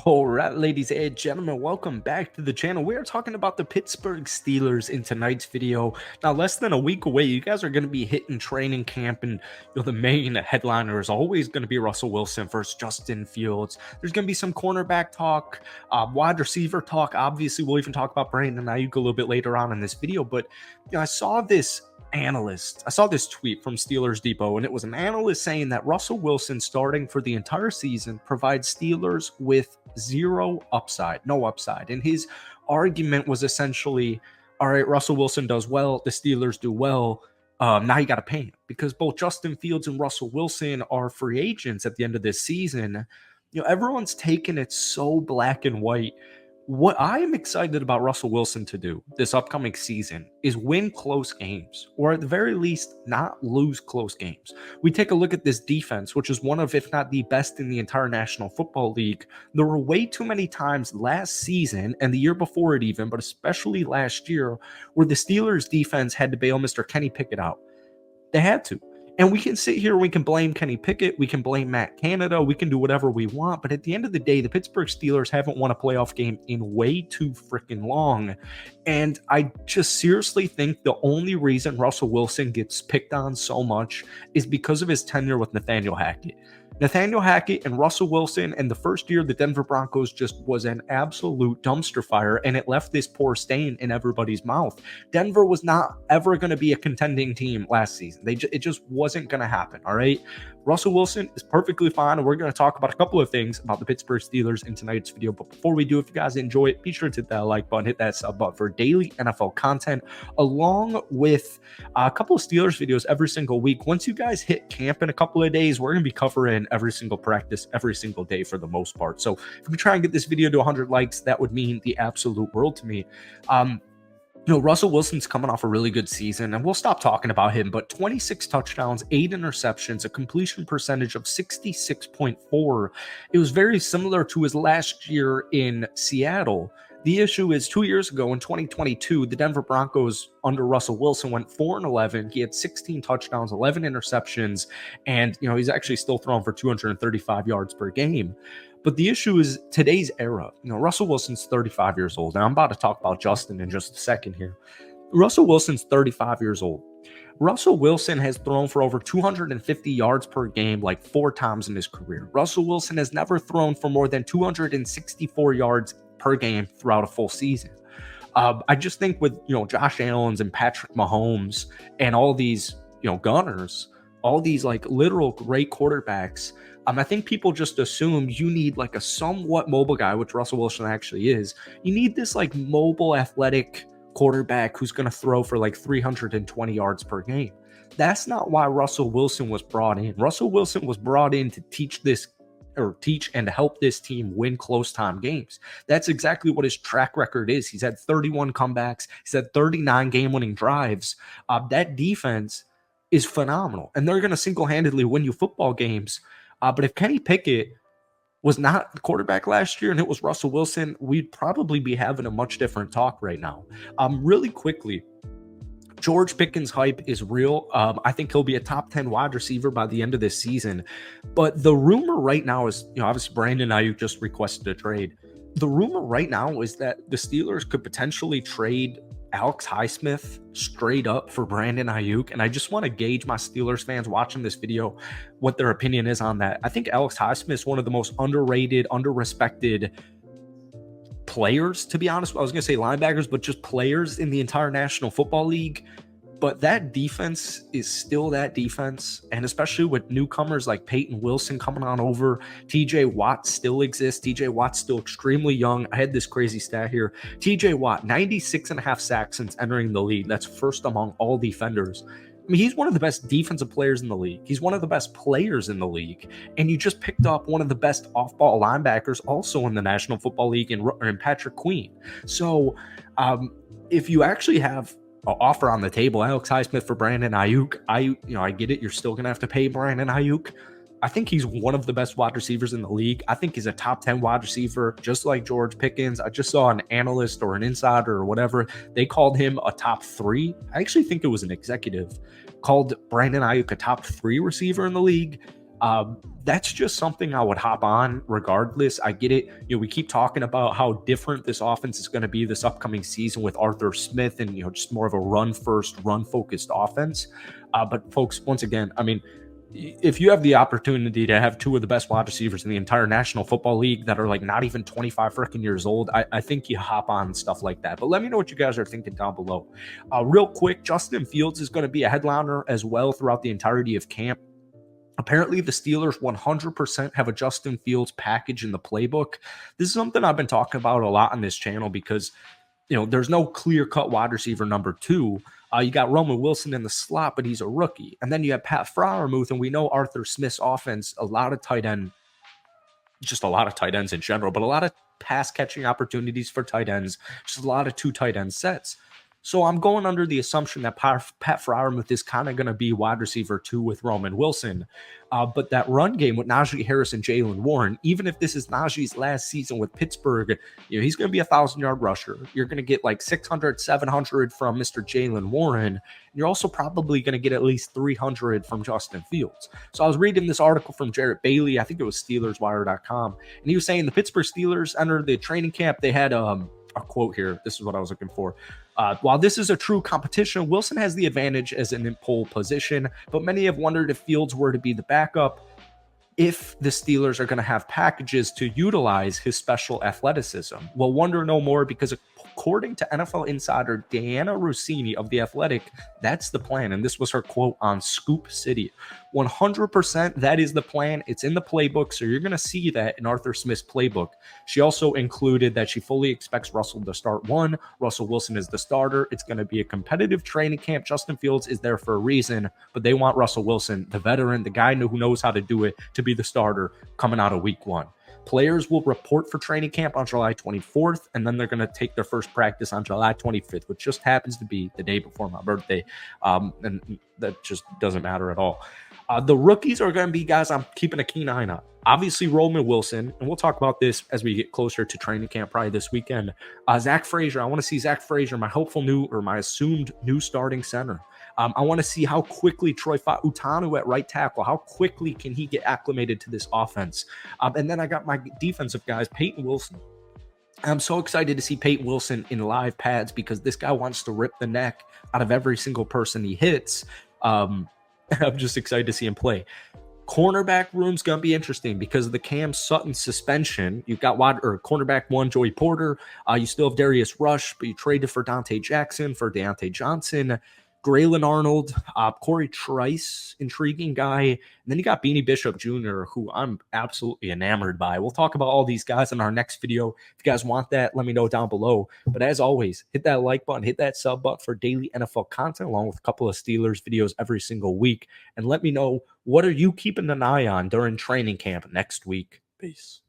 All right, ladies and gentlemen, welcome back to the channel. We are talking about the Pittsburgh Steelers in tonight's video. Now, less than a week away, you guys are going to be hitting training camp, and the main headliner is always going to be Russell Wilson versus Justin Fields. There's going to be some cornerback talk, wide receiver talk. Obviously, we'll even talk about Brandon Ayuk a little bit later on in this video, but I saw this tweet from Steelers Depot, and it was an analyst saying that Russell Wilson starting for the entire season provides Steelers with no upside. And his argument was essentially, all right, Russell Wilson does well, the Steelers do well. Now you got to pay him, because both Justin Fields and Russell Wilson are free agents at the end of this season. Everyone's taking it so black and white. What I am excited about Russell Wilson to do this upcoming season is win close games, or at the very least, not lose close games. We take a look at this defense, which is one of, if not the best in the entire National Football League. There were way too many times last season and the year before it even, but especially last year, where the Steelers defense had to bail Mr. Kenny Pickett out. They had to. And we can sit here, we can blame Kenny Pickett, we can blame Matt Canada, we can do whatever we want, but at the end of the day, the Pittsburgh Steelers haven't won a playoff game in way too freaking long. And I just seriously think the only reason Russell Wilson gets picked on so much is because of his tenure with Nathaniel Hackett. Nathaniel Hackett and Russell Wilson, and the first year the Denver Broncos just was an absolute dumpster fire, and it left this poor stain in everybody's mouth. Denver was not ever going to be a contending team last season. It just wasn't going to happen, all right? Russell Wilson is perfectly fine, and we're going to talk about a couple of things about the Pittsburgh Steelers in tonight's video. But before we do, if you guys enjoy it, be sure to hit that like button, hit that sub button for daily NFL content, along with a couple of Steelers videos every single week. Once you guys hit camp in a couple of days, we're going to be covering every single practice, every single day for the most part. So if we try and get this video to 100 likes, that would mean the absolute world to me. Russell Wilson's coming off a really good season, and we'll stop talking about him, but 26 touchdowns, 8 interceptions, a completion percentage of 66.4. It was very similar to his last year in Seattle. The issue is 2 years ago in 2022, the Denver Broncos under Russell Wilson went 4-11. He had 16 touchdowns, 11 interceptions, and he's actually still throwing for 235 yards per game. But the issue is today's era. Russell Wilson's 35 years old, and I'm about to talk about Justin in just a second here. Russell Wilson's 35 years old. Russell Wilson has thrown for over 250 yards per game like 4 times in his career. Russell Wilson has never thrown for more than 264 yards per game throughout a full season. I just think with Josh Allen's and Patrick Mahomes and all these gunners, all these like literal great quarterbacks, I think people just assume you need like a somewhat mobile guy, which Russell Wilson actually is. You need this like mobile, athletic quarterback who's going to throw for like 320 yards per game. That's not why Russell Wilson was brought in. Russell Wilson was brought in to teach and help this team win close time games. That's exactly what his track record is. He's had 31 comebacks. He's had 39 game-winning drives. That defense is phenomenal, and they're going to single-handedly win you football games. But if Kenny Pickett was not the quarterback last year and it was Russell Wilson, we'd probably be having a much different talk right now. Really quickly, George Pickens' hype is real. I think he'll be a top 10 wide receiver by the end of this season. But the rumor right now is, obviously Brandon Ayuk just requested a trade. The rumor right now is that the Steelers could potentially trade Alex Highsmith straight up for Brandon Ayuk, and I just want to gauge my Steelers fans watching this video what their opinion is on that. I think Alex Highsmith is one of the most underrated, underrespected players, to be honest. I was going to say linebackers, but just players in the entire National Football League. But that defense is still that defense, and especially with newcomers like Peyton Wilson coming on over, TJ Watt still exists. TJ Watt's still extremely young. I had this crazy stat here. TJ Watt, 96.5 sacks since entering the league. That's first among all defenders. I mean, he's one of the best defensive players in the league. He's one of the best players in the league. And you just picked up one of the best off-ball linebackers also in the National Football League in Patrick Queen. So if you actually have offer on the table, Alex Highsmith for Brandon Ayuk, I get it. You're still going to have to pay Brandon Ayuk. I think he's one of the best wide receivers in the league. I think he's a top 10 wide receiver, just like George Pickens. I just saw an analyst or an insider or whatever. They called him a top 3. I actually think it was an executive called Brandon Ayuk a top 3 receiver in the league. That's just something I would hop on regardless. I get it. We keep talking about how different this offense is going to be this upcoming season with Arthur Smith and, just more of a run first, run focused offense. But folks, once again, I mean, if you have the opportunity to have two of the best wide receivers in the entire National Football League that are like not even 25 freaking years old, I think you hop on stuff like that. But let me know what you guys are thinking down below. Real quick, Justin Fields is going to be a headliner as well throughout the entirety of camp. Apparently, the Steelers 100% have a Justin Fields package in the playbook. This is something I've been talking about a lot on this channel because, there's no clear-cut wide receiver number two. You got Roman Wilson in the slot, but he's a rookie. And then you have Pat Freiermuth, and we know Arthur Smith's offense, a lot of tight ends in general, but a lot of pass catching opportunities for tight ends, just a lot of two tight end sets. So I'm going under the assumption that Pat Freiermuth is kind of going to be wide receiver two with Roman Wilson. But that run game with Najee Harris and Jaylen Warren, even if this is Najee's last season with Pittsburgh, he's going to be a 1,000-yard rusher. You're going to get like 600, 700 from Mr. Jaylen Warren. And you're also probably going to get at least 300 from Justin Fields. So I was reading this article from Jarrett Bailey. I think it was SteelersWire.com. And he was saying the Pittsburgh Steelers entered the training camp. They had a quote here. This is what I was looking for. While this is a true competition, Wilson has the advantage as an in pole position, but many have wondered if Fields were to be the backup, if the Steelers are going to have packages to utilize his special athleticism. We'll wonder no more because according to NFL insider Diana Rossini of The Athletic, that's the plan. And this was her quote on Scoop City. 100% that is the plan. It's in the playbook. So you're going to see that in Arthur Smith's playbook. She also included that she fully expects Russell to start one. Russell Wilson is the starter. It's going to be a competitive training camp. Justin Fields is there for a reason, but they want Russell Wilson, the veteran, the guy who knows how to do it, to be the starter coming out of week one. Players will report for training camp on July 24th, and then they're going to take their first practice on July 25th, which just happens to be the day before my birthday. And that just doesn't matter at all. The rookies are going to be guys I'm keeping a keen eye on. Obviously, Roman Wilson, and we'll talk about this as we get closer to training camp, probably this weekend. Zach Frazier, I want to see Zach Frazier, my assumed new starting center. I want to see how quickly Troy Fautanu at right tackle, how quickly can he get acclimated to this offense? And then I got my defensive guys, Peyton Wilson. I'm so excited to see Peyton Wilson in live pads because this guy wants to rip the neck out of every single person he hits. I'm just excited to see him play. Cornerback room's going to be interesting because of the Cam Sutton suspension. You've got cornerback one, Joey Porter. You still have Darius Rush, but you traded for Dante Jackson, for Deontay Johnson, Graylin Arnold, Corey Trice, intriguing guy. And then you got Beanie Bishop Jr., who I'm absolutely enamored by. We'll talk about all these guys in our next video. If you guys want that, let me know down below. But as always, hit that like button, hit that sub button for daily NFL content, along with a couple of Steelers videos every single week. And let me know, what are you keeping an eye on during training camp next week? Peace.